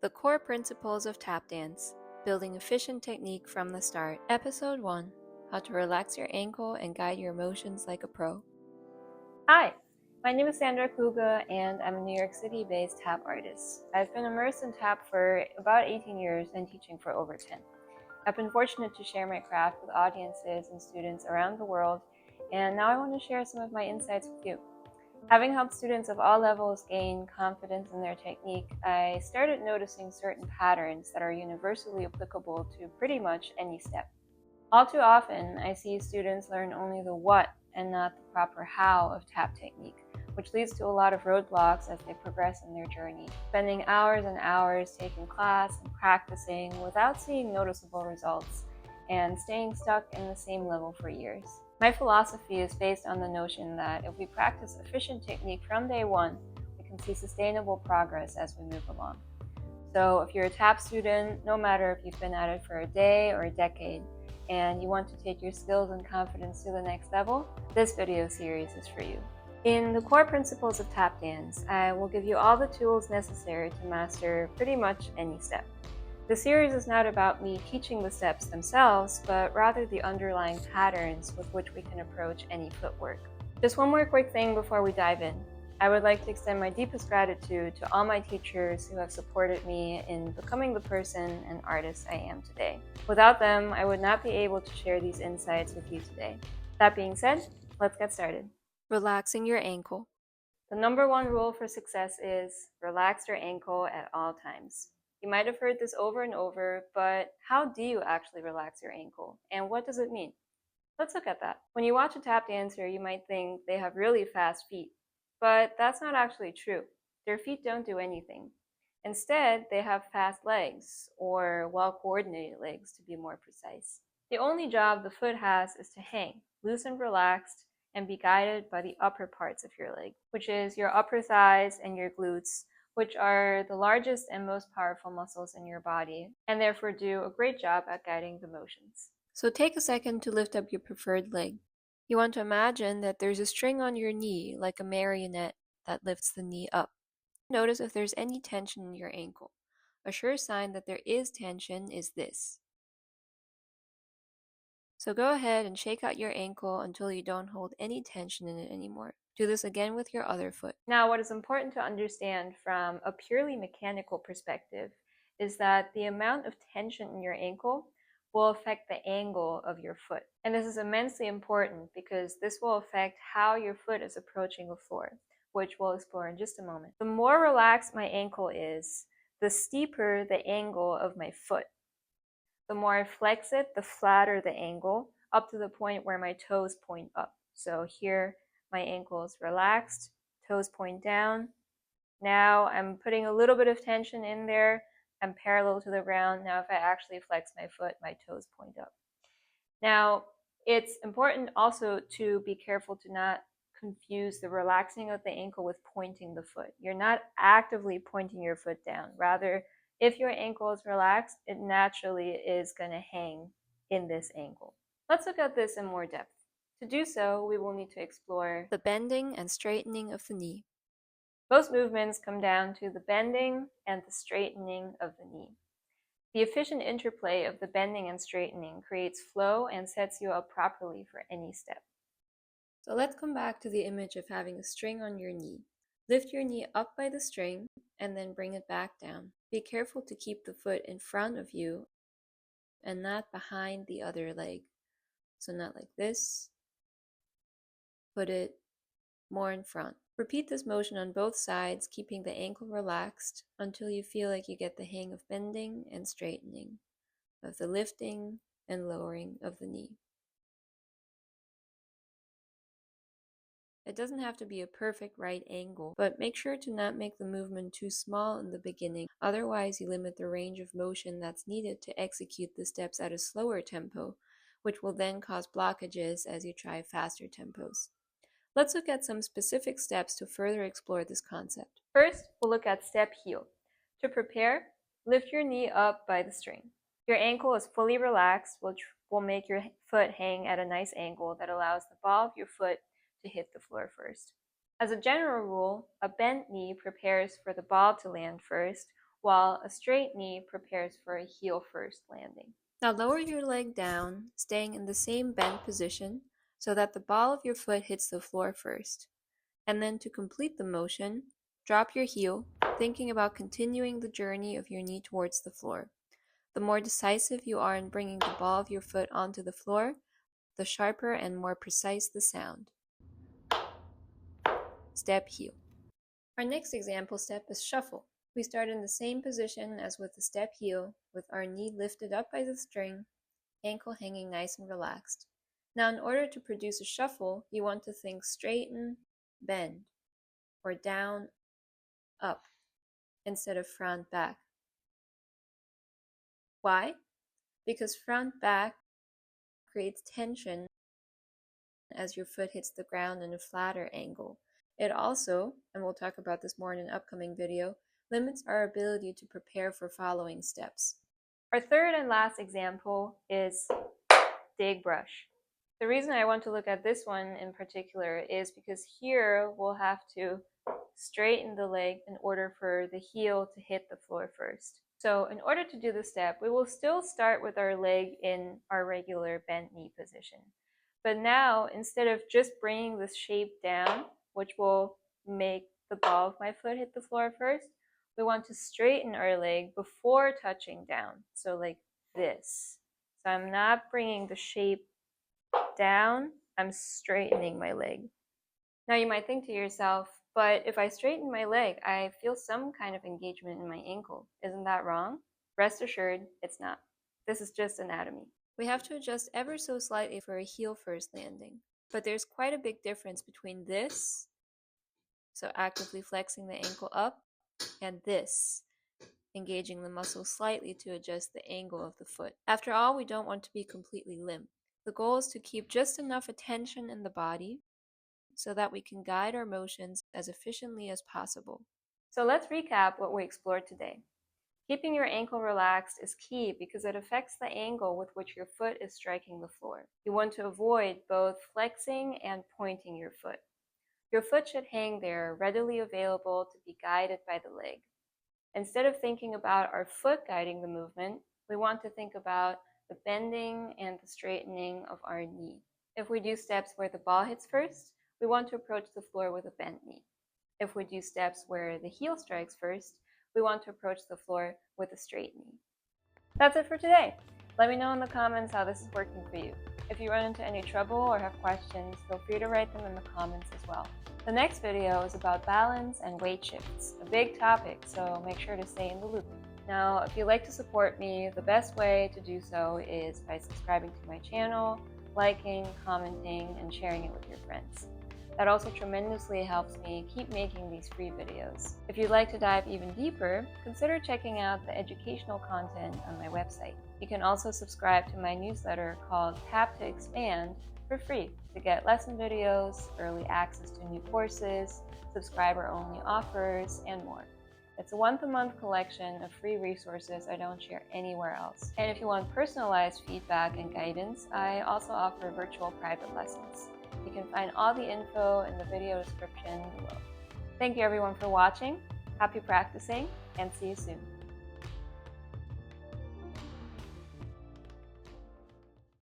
The Core Principles of Tap Dance, Building Efficient Technique from the Start. Episode 1, How to Relax Your Ankle and Guide Your Motions Like a Pro. Hi, my name is Sandra Kuga and I'm a New York City-based tap artist. I've been immersed in tap for about 18 years and teaching for over 10. I've been fortunate to share my craft with audiences and students around the world, and now I want to share some of my insights with you. Having helped students of all levels gain confidence in their technique, I started noticing certain patterns that are universally applicable to pretty much any step. All too often, I see students learn only the what and not the proper how of tap technique, which leads to a lot of roadblocks as they progress in their journey, spending hours and hours taking class and practicing without seeing noticeable results, and staying stuck in the same level for years. My philosophy is based on the notion that if we practice efficient technique from day one, we can see sustainable progress as we move along. So if you're a tap student, no matter if you've been at it for a day or a decade, and you want to take your skills and confidence to the next level, this video series is for you. In the Core Principles of Tap Dance, I will give you all the tools necessary to master pretty much any step. The series is not about me teaching the steps themselves, but rather the underlying patterns with which we can approach any footwork. Just one more quick thing before we dive in. I would like to extend my deepest gratitude to all my teachers who have supported me in becoming the person and artist I am today. Without them, I would not be able to share these insights with you today. That being said, let's get started. Relaxing your ankle. The number one rule for success is relax your ankle at all times. You might have heard this over and over, but how do you actually relax your ankle? And what does it mean? Let's look at that. When you watch a tap dancer, you might think they have really fast feet, but that's not actually true. Their feet don't do anything. Instead, they have fast legs, or well-coordinated legs to be more precise. The only job the foot has is to hang, loose and relaxed, and be guided by the upper parts of your leg, which is your upper thighs and your glutes, which are the largest and most powerful muscles in your body, and therefore do a great job at guiding the motions. So take a second to lift up your preferred leg. You want to imagine that there's a string on your knee, like a marionette that lifts the knee up. Notice if there's any tension in your ankle. A sure sign that there is tension is this. So go ahead and shake out your ankle until you don't hold any tension in it anymore. Do this again with your other foot. Now, what is important to understand from a purely mechanical perspective is that the amount of tension in your ankle will affect the angle of your foot. And this is immensely important because this will affect how your foot is approaching the floor, which we'll explore in just a moment. The more relaxed my ankle is, the steeper the angle of my foot. The more I flex it, the flatter the angle, up to the point where my toes point up. So here, my ankle is relaxed, toes point down. Now I'm putting a little bit of tension in there. I'm parallel to the ground. Now if I actually flex my foot, my toes point up. Now, it's important also to be careful to not confuse the relaxing of the ankle with pointing the foot. You're not actively pointing your foot down. Rather, if your ankle is relaxed, it naturally is going to hang in this angle. Let's look at this in more depth. To do so, we will need to explore the bending and straightening of the knee. Most movements come down to the bending and the straightening of the knee. The efficient interplay of the bending and straightening creates flow and sets you up properly for any step. So let's come back to the image of having a string on your knee. Lift your knee up by the string and then bring it back down. Be careful to keep the foot in front of you and not behind the other leg. So not like this. Put it more in front. Repeat this motion on both sides, keeping the ankle relaxed until you feel like you get the hang of bending and straightening, of the lifting and lowering of the knee. It doesn't have to be a perfect right angle, but make sure to not make the movement too small in the beginning, otherwise you limit the range of motion that's needed to execute the steps at a slower tempo, which will then cause blockages as you try faster tempos. Let's look at some specific steps to further explore this concept. First, we'll look at step heel. To prepare, lift your knee up by the string. Your ankle is fully relaxed, which will make your foot hang at a nice angle that allows the ball of your foot to hit the floor first. As a general rule, a bent knee prepares for the ball to land first, while a straight knee prepares for a heel-first landing. Now lower your leg down, staying in the same bent position so that the ball of your foot hits the floor first. And then to complete the motion, drop your heel, thinking about continuing the journey of your knee towards the floor. The more decisive you are in bringing the ball of your foot onto the floor, the sharper and more precise the sound. Step heel. Our next example step is shuffle. We start in the same position as with the step heel, with our knee lifted up by the string, ankle hanging nice and relaxed. Now in order to produce a shuffle, you want to think straighten, bend, or down, up, instead of front, back. Why? Because front, back creates tension as your foot hits the ground in a flatter angle. It also, and we'll talk about this more in an upcoming video, limits our ability to prepare for following steps. Our third and last example is dig brush. The reason I want to look at this one in particular is because here we'll have to straighten the leg in order for the heel to hit the floor first. So in order to do this step, we will still start with our leg in our regular bent knee position. But now, instead of just bringing this shape down, which will make the ball of my foot hit the floor first, we want to straighten our leg before touching down. So like this. So I'm not bringing the shape down, I'm straightening my leg. Now you might think to yourself, but if I straighten my leg, I feel some kind of engagement in my ankle. Isn't that wrong? Rest assured, it's not. This is just anatomy. We have to adjust ever so slightly for a heel first landing. But there's quite a big difference between this, so actively flexing the ankle up, and this, engaging the muscle slightly to adjust the angle of the foot. After all, we don't want to be completely limp. The goal is to keep just enough attention in the body so that we can guide our motions as efficiently as possible. So let's recap what we explored today. Keeping your ankle relaxed is key because it affects the angle with which your foot is striking the floor. You want to avoid both flexing and pointing your foot. Your foot should hang there, readily available to be guided by the leg. Instead of thinking about our foot guiding the movement, we want to think about the bending and the straightening of our knee. If we do steps where the ball hits first, we want to approach the floor with a bent knee. If we do steps where the heel strikes first, we want to approach the floor with a straight knee. That's it for today. Let me know in the comments how this is working for you. If you run into any trouble or have questions, feel free to write them in the comments as well. The next video is about balance and weight shifts, a big topic, so make sure to stay in the loop. Now, if you'd like to support me, the best way to do so is by subscribing to my channel, liking, commenting, and sharing it with your friends. That also tremendously helps me keep making these free videos. If you'd like to dive even deeper, consider checking out the educational content on my website. You can also subscribe to my newsletter called Tap to Expand for free to get lesson videos, early access to new courses, subscriber-only offers, and more. It's a once-a-month collection of free resources I don't share anywhere else. And if you want personalized feedback and guidance, I also offer virtual private lessons. You can find all the info in the video description below. Thank you everyone for watching, happy practicing, and see you soon.